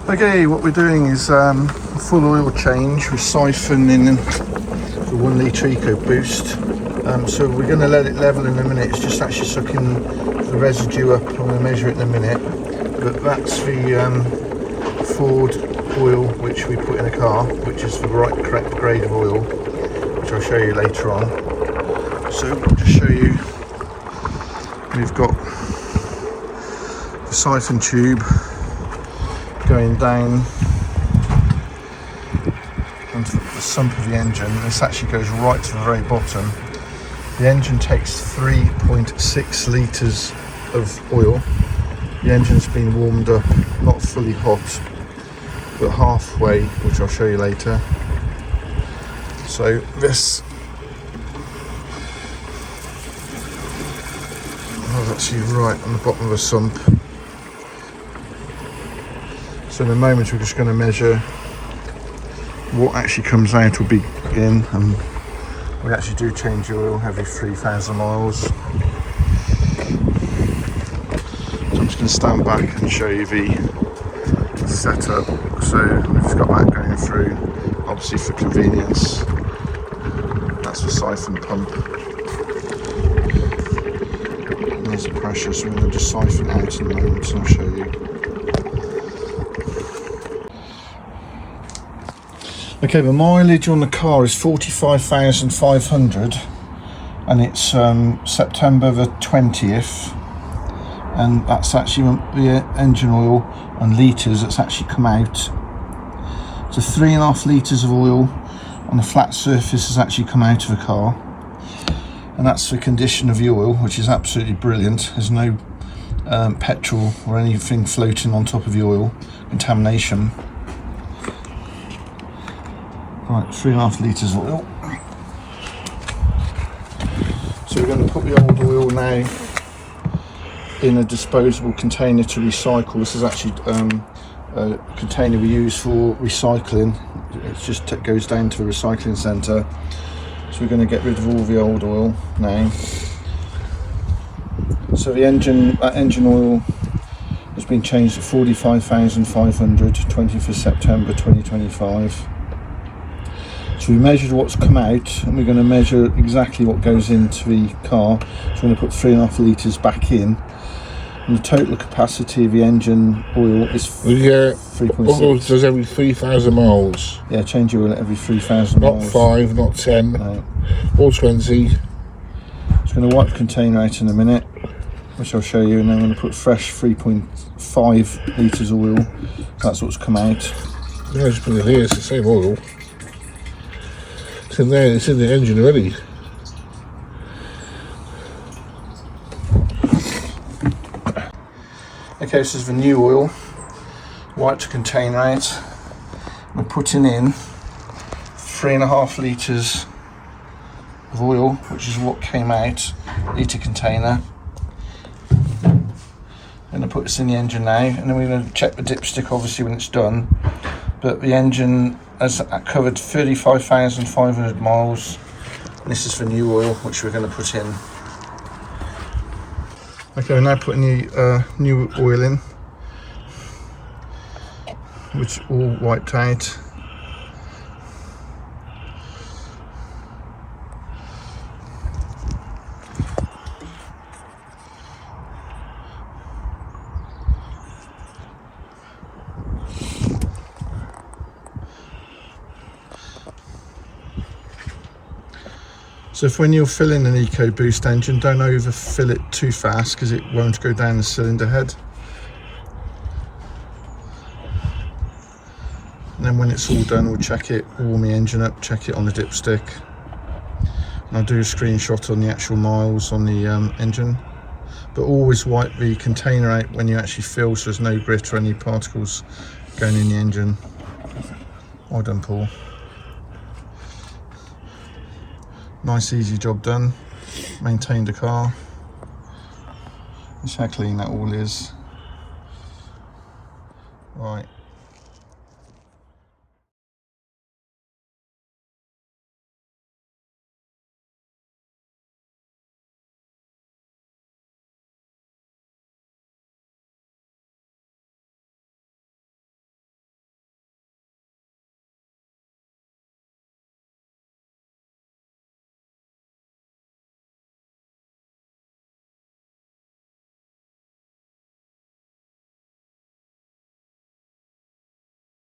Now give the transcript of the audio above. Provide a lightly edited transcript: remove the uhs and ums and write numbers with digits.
Okay, what we're doing is a full oil change. We're siphoning the 1 litre ecoboost. So we're going to let it level in a minute. It's just actually sucking the residue up. I'm going to measure it in a minute. But that's the Ford oil which we put in a car, which is the correct grade of oil, which I'll show you later on. So I'll just show you. We've got the siphon tube going down onto the sump of the engine. This actually goes right to the very bottom. The engine takes 3.6 litres of oil. The engine's been warmed up, not fully hot, but halfway, which I'll show you later. So this is actually right on the bottom of the sump. So in a moment we're just going to measure what actually comes out will be in, and we actually do change the oil every 3,000 miles. So I'm just going to stand back and show you the setup. So we've just got that going through, obviously for convenience. That's the siphon pump. And there's the pressure, so we're going to just siphon out in a moment, so I'll show you. Okay, the mileage on the car is 45,500 and it's September the 20th, and that's actually the engine oil and litres that's actually come out. So 3.5 litres of oil on a flat surface has actually come out of the car, and that's the condition of the oil, which is absolutely brilliant. There's no petrol or anything floating on top of the oil, contamination. Right, 3.5 litres of oil. So we're going to put the old oil now in a disposable container to recycle. This is actually a container we use for recycling. It just goes down to the recycling centre. So we're going to get rid of all the old oil now. So the engine oil has been changed at 45,500, 20th of September 2025. So we measured what's come out, and we're going to measure exactly what goes into the car. So we're going to put 3.5 litres back in, and the total capacity of the engine oil is 3.6. Oil does every 3,000 miles. Yeah, change your oil every 3,000 miles. Not 5, not 10, no. Or 20. Just going to wipe the container out in a minute, which I'll show you, and then I'm going to put fresh 3.5 litres of oil. That's what's come out. Yeah, just put it here, it's the same oil. It's in there, it's in the engine already. Okay, this is the new oil. Wipe the container out. We're putting in 3.5 litres of oil, which is what came out, litre container. I'm going to put this in the engine now, and then we're going to check the dipstick obviously when it's done. But the engine has covered 35,500 miles, and this is the new oil which we're going to put in. Okay, we're now putting the new oil in, which all wiped out. So if when you're filling an ecoboost engine, don't overfill it too fast because it won't go down the cylinder head. And then when it's all done, we'll check it, warm the engine up, check it on the dipstick. And I'll do a screenshot on the actual miles on the engine. But always wipe the container out when you actually fill, so there's no grit or any particles going in the engine. Well done, Paul. Nice easy job done. Maintained the car. That's how clean that all is. Right.